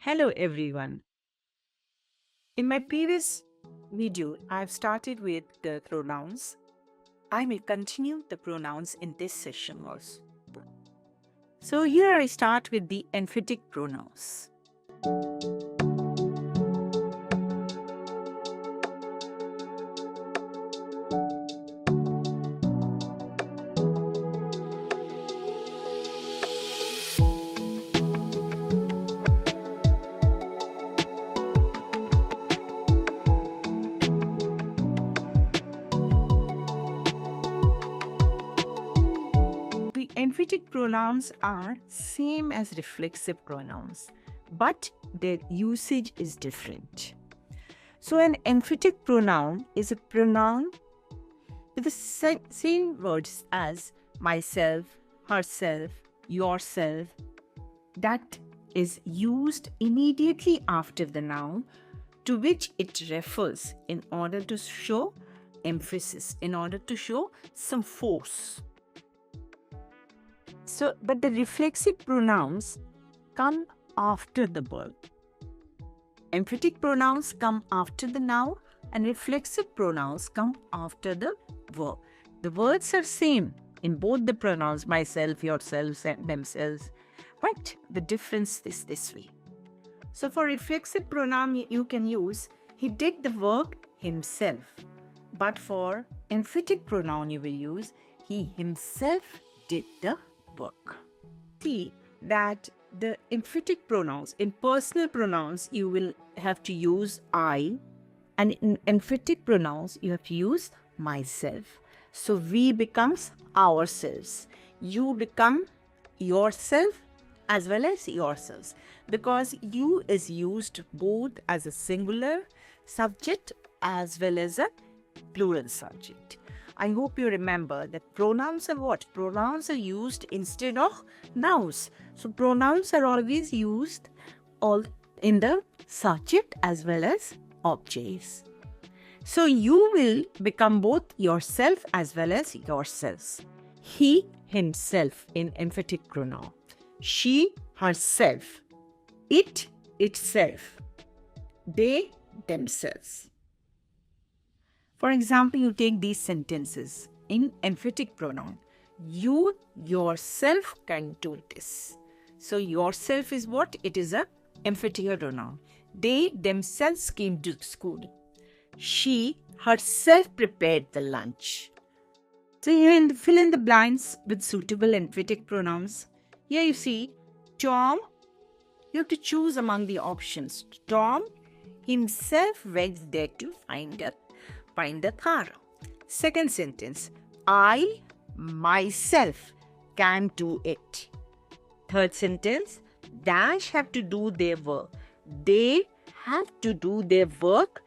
Hello everyone. In my previous video, I've started with the pronouns. I will continue the pronouns in this session also. So here I start with the emphatic pronouns. The emphatic pronouns are same as reflexive pronouns, but their usage is different. So an emphatic pronoun is a pronoun with the same words as myself, herself, yourself, that is used immediately after the noun to which it refers in order to show emphasis, in order to show some force. So, but the reflexive pronouns come after the verb. Emphatic pronouns come after the noun and reflexive pronouns come after the verb. The words are same in both the pronouns myself, yourselves and themselves, but the difference is this way. So for reflexive pronoun you can use he did the work himself, but for emphatic pronoun you will use he himself did the work. See that the emphatic pronouns, in personal pronouns you will have to use I, and in emphatic pronouns you have to use myself. So we becomes ourselves, you become yourself as well as yourselves, because you is used both as a singular subject as well as a plural subject. I hope you remember that pronouns are what? Pronouns are used instead of nouns. So pronouns are always used all in the subject as well as objects. So you will become both yourself as well as yourselves. He himself in emphatic pronoun. She herself. It itself. They themselves. For example, you take these sentences in emphatic pronoun. You yourself can do this. So yourself is what? It is a emphatic pronoun. They themselves came to school. She herself prepared the lunch. So you fill in the blanks with suitable emphatic pronouns. Here you see Tom. You have to choose among the options. Tom himself went there to find the car. Second sentence, I myself can do it. Third sentence, dash have to do their work. They have to do their work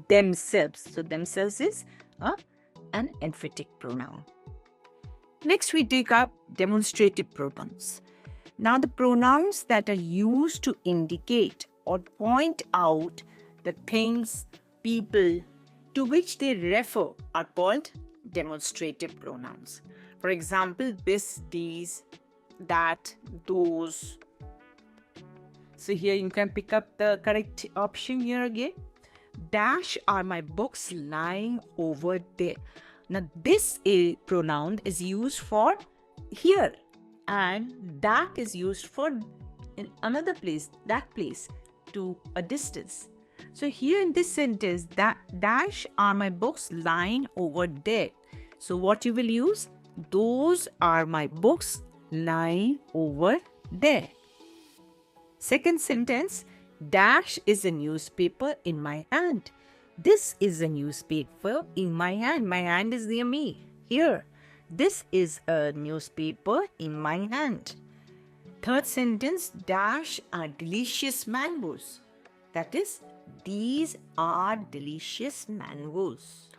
themselves. So themselves is an emphatic pronoun. Next we take up demonstrative pronouns. Now the pronouns that are used to indicate or point out the things, people to which they refer are called demonstrative pronouns. For example, this, these, that, those. So here you can pick up the correct option here again. Dash are my books lying over there. Now this pronoun is used for here, and that is used for in another place, that place, to a distance. So here in this sentence, that dash are my books lying over there. So what you will use? Those are my books lying over there. Second sentence, dash is a newspaper in my hand. This is a newspaper in my hand. My hand is near me. Here. This is a newspaper in my hand. Third sentence, dash are delicious mangoes. That is, these are delicious mangoes.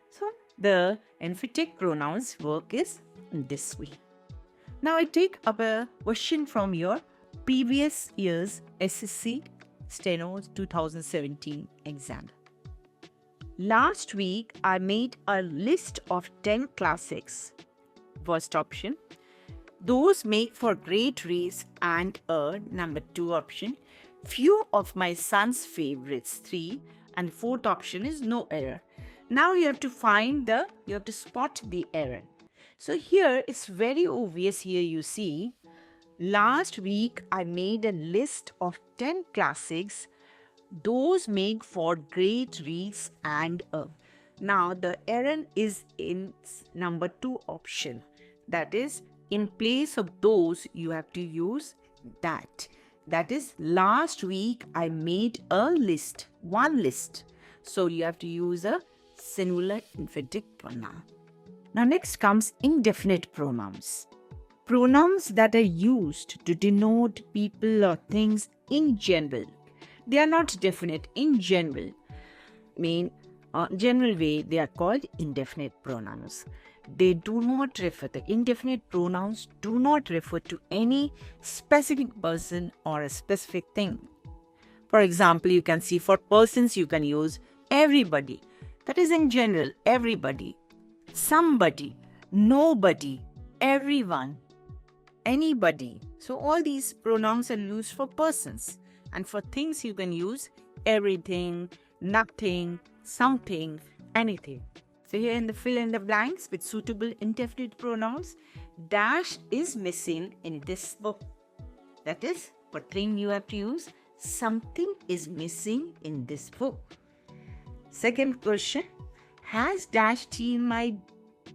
So the emphatic pronouns work is this way. Now I take up a question from your previous year's SSC Steno 2017 exam. Last week I made a list of 10 classics. First option. Those make for great race and a number 2 option. Few of my son's favorites 3 and fourth option is no error. Now you have to spot the error. So here it's very obvious. Here you see last week I made a list of 10 classics. Those make for great reads and a. Now the error is in number 2 option. That is, in place of those, you have to use that. That is, last week I made a list, one list. So you have to use a singular emphatic pronoun. Now next comes indefinite pronouns. Pronouns that are used to denote people or things in general. They are not definite in general. General way, they are called indefinite pronouns. They do not refer, the indefinite pronouns do not refer to any specific person or a specific thing. For example, you can see for persons you can use everybody. That is in general, everybody. Somebody, nobody, everyone, anybody. So all these pronouns are used for persons. And for things you can use everything, nothing, something, anything. So here in the fill in the blanks with suitable indefinite pronouns, dash is missing in this book. That is, for thing you have to use, something is missing in this book. Second question, has dash seen my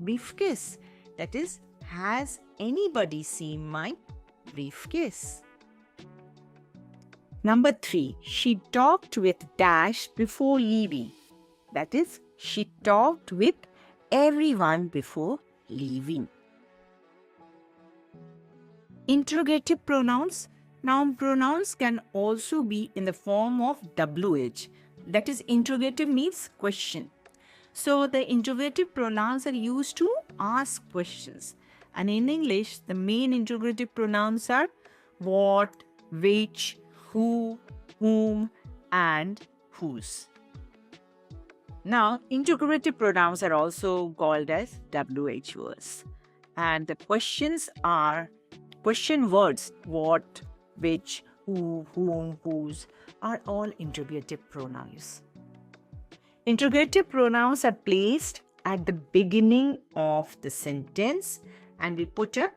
briefcase? That is, has anybody seen my briefcase? Number 3, she talked with dash before leaving. That is, she talked with everyone before leaving. Interrogative pronouns. Noun pronouns can also be in the form of WH. That is, interrogative means question. So the interrogative pronouns are used to ask questions. And in English, the main interrogative pronouns are what, which, who, whom, and whose. Now, interrogative pronouns are also called as WH words. And the questions are question words, what, which, who, whom, whose, are all interrogative pronouns. Interrogative pronouns are placed at the beginning of the sentence and we put a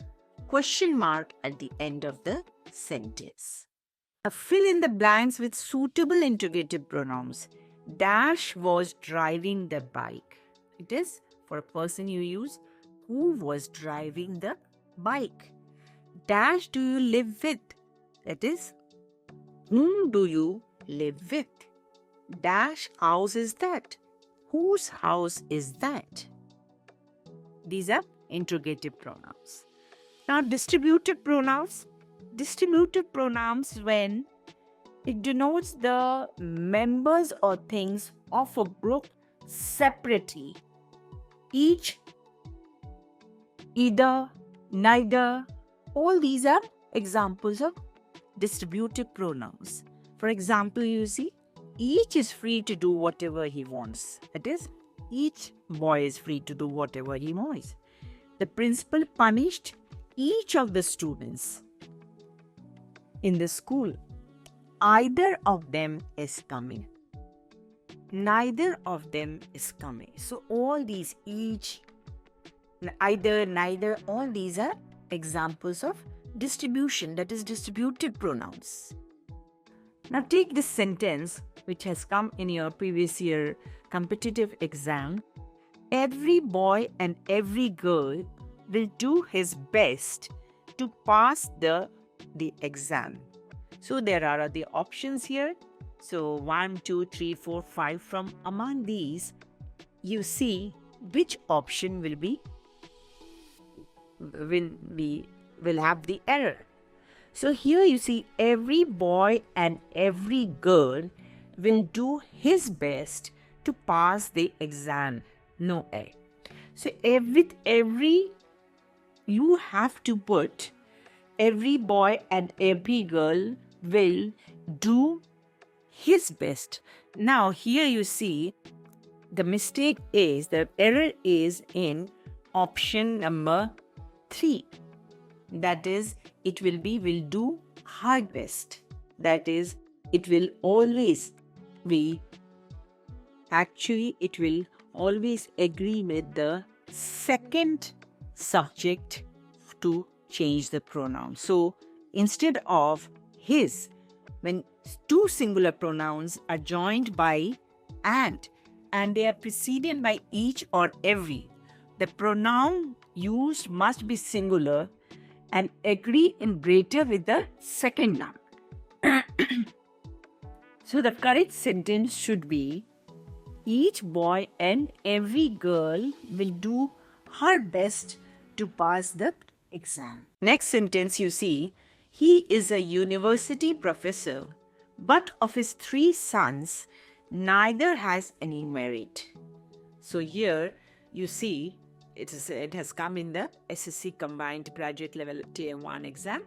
question mark at the end of the sentence. Fill in the blanks with suitable interrogative pronouns. Dash was driving the bike. It is for a person you use who was driving the bike. Dash do you live with? That is, whom do you live with? Dash house is that? Whose house is that? These are interrogative pronouns. Now, distributive pronouns. Distributive pronouns when it denotes the members or things of a group separately. Each, either, neither, all these are examples of distributive pronouns. For example, you see, each is free to do whatever he wants. That is, each boy is free to do whatever he wants. The principal punished each of the students in the school. Either of them is coming. Neither of them is coming. So all these each, either, neither, all these are examples of distribution, that is distributive pronouns. Now take this sentence which has come in your previous year competitive exam. Every boy and every girl will do his best to pass the exam. So there are the options here. So 1, 2, 3, 4, 5. From among these, you see which option will have the error. So here you see every boy and every girl will do his best to pass the exam. No A. So every you have to put every boy and every girl will do his best. Now here you see the mistake is, the error is in option number 3. That is, it will do her best. That is, it will always be, actually, it will always agree with the second subject to change the pronoun. So instead of his, when two singular pronouns are joined by and they are preceded by each or every, the pronoun used must be singular and agree in greater with the second noun. So the correct sentence should be, each boy and every girl will do her best to pass the exam. Next sentence you see, he is a university professor, but of his 3 sons, neither has any merit. So here you see, it has come in the SSC Combined Graduate Level Tier 1 exam.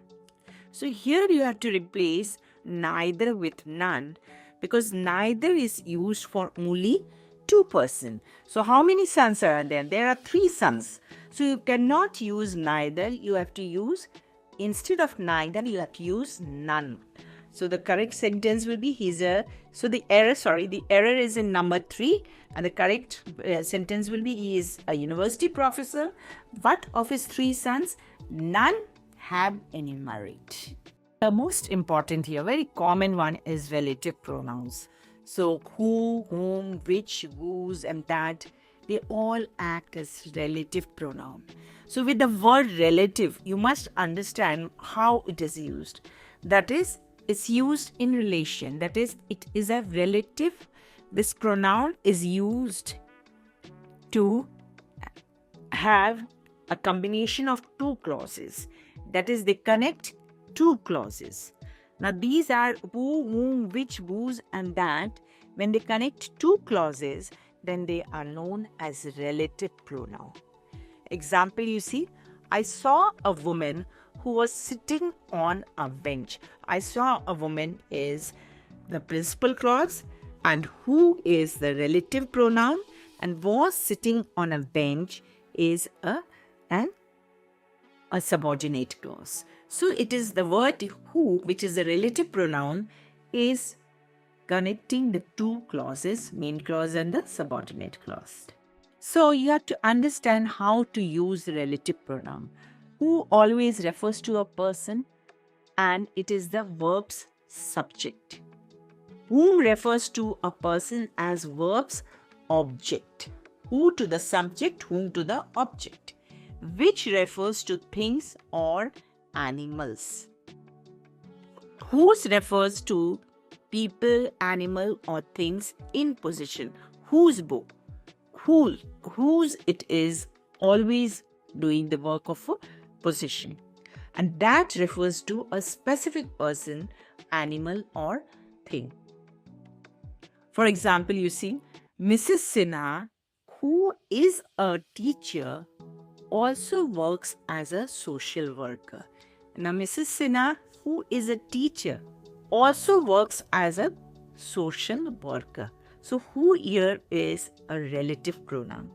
So here you have to replace neither with none, because neither is used for only 2 persons. So how many sons are there? There are 3 sons. So you cannot use neither. You have to use, instead of neither, you have to use none. So the correct sentence will be, the error is in number 3, and the correct sentence will be, he is a university professor, but of his 3 sons, none have any merit. The most important here, very common one, is relative pronouns. So who, whom, which, whose, and that, they all act as relative pronoun. So with the word relative, you must understand how it is used. That is, it's used in relation. That is, it is a relative. This pronoun is used to have a combination of 2 clauses. That is, they connect 2 clauses. Now these are who, whom, which, whose, and that. When they connect 2 clauses, then they are known as relative pronoun. Example, you see, I saw a woman who was sitting on a bench. I saw a woman is the principal clause, and who is the relative pronoun, and was sitting on a bench is a subordinate clause. So it is the word who, which is the relative pronoun, is connecting the 2 clauses, main clause and the subordinate clause. So you have to understand how to use the relative pronoun. Who always refers to a person, and it is the verb's subject. Whom refers to a person as verb's object. Who to the subject, whom to the object. Which refers to things or animals. Whose refers to people, animal, or things in possession. Whose book. Whose it is always doing the work of a possession. And that refers to a specific person, animal, or thing. For example, you see, Mrs. Sinha, who is a teacher, also works as a social worker. Now, Mrs. Sinha, who is a teacher, also works as a social worker. So, who here is a relative pronoun.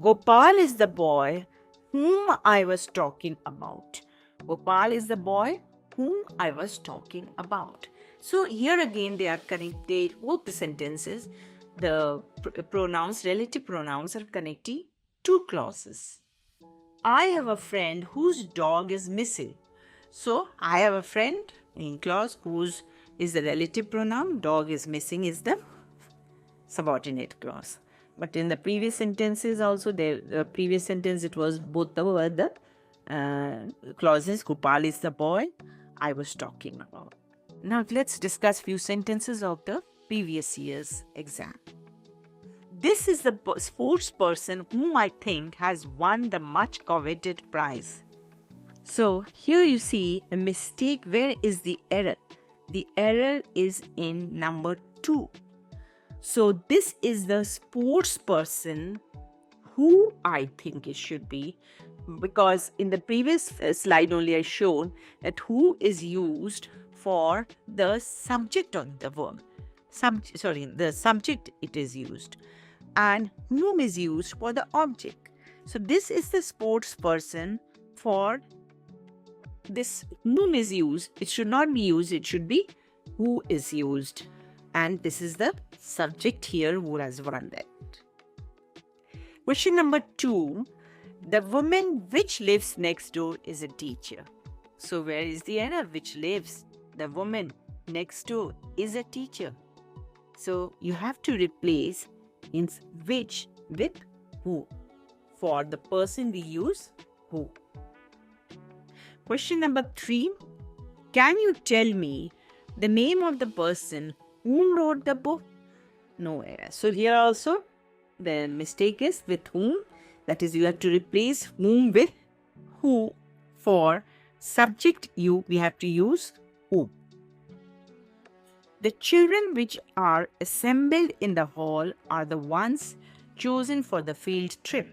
Gopal is the boy whom I was talking about. Gopal is the boy whom I was talking about. So, here again they are connected, both the sentences, the pronouns, relative pronouns are connecting 2 clauses. I have a friend whose dog is missing. So, I have a friend, in clause, whose is the relative pronoun, dog is missing is the subordinate clause. But in the previous sentences also, the previous sentence, it was both the clauses. Gopal is the boy I was talking about. Now, let's discuss few sentences of the previous year's exam. This is the sports person whom I think has won the much coveted prize. So here you see a mistake. Where is the error? The error is in number 2. So this is the sports person who I think it should be, because in the previous slide only I shown that who is used for the subject of the verb. The subject it is used, and whom is used for the object. So this is the sports person for this whom is used, it should not be used, it should be who is used. And this is the subject here who has won that. Question number 2. The woman which lives next door is a teacher. So where is the error? Which lives? The woman next door is a teacher. So you have to replace in which with who. For the person we use who. Question number 3. Can you tell me the name of the person who wrote the book? No error. So here also the mistake is with whom. That is, you have to replace whom with who. For subject you, we have to use who. The children which are assembled in the hall are the ones chosen for the field trip.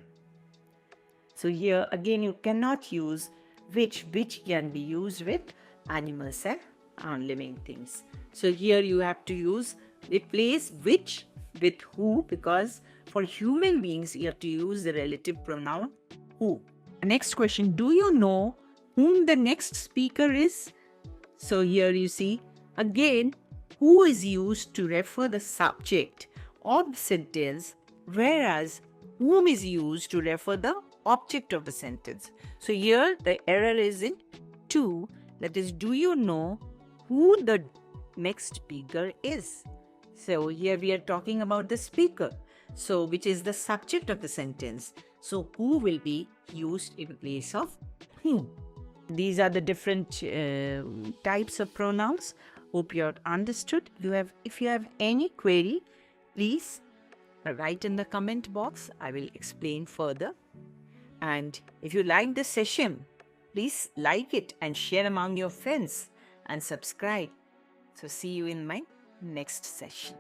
So here again you cannot use which can be used with animals and non-living things. So here you have to use replace which with who, because for human beings you have to use the relative pronoun who. Next question, do you know whom the next speaker is? So here you see again who is used to refer the subject of the sentence, whereas whom is used to refer the object of the sentence. So here the error is in 2, that is, do you know who the next speaker is? So here we are talking about the speaker, so which is the subject of the sentence. So who will be used in place of whom. These are the different types of pronouns. Hope you have understood. If you have any query, please write in the comment box. I will explain further. And if you like this session, please like it and share among your friends and subscribe. So see you in my next session.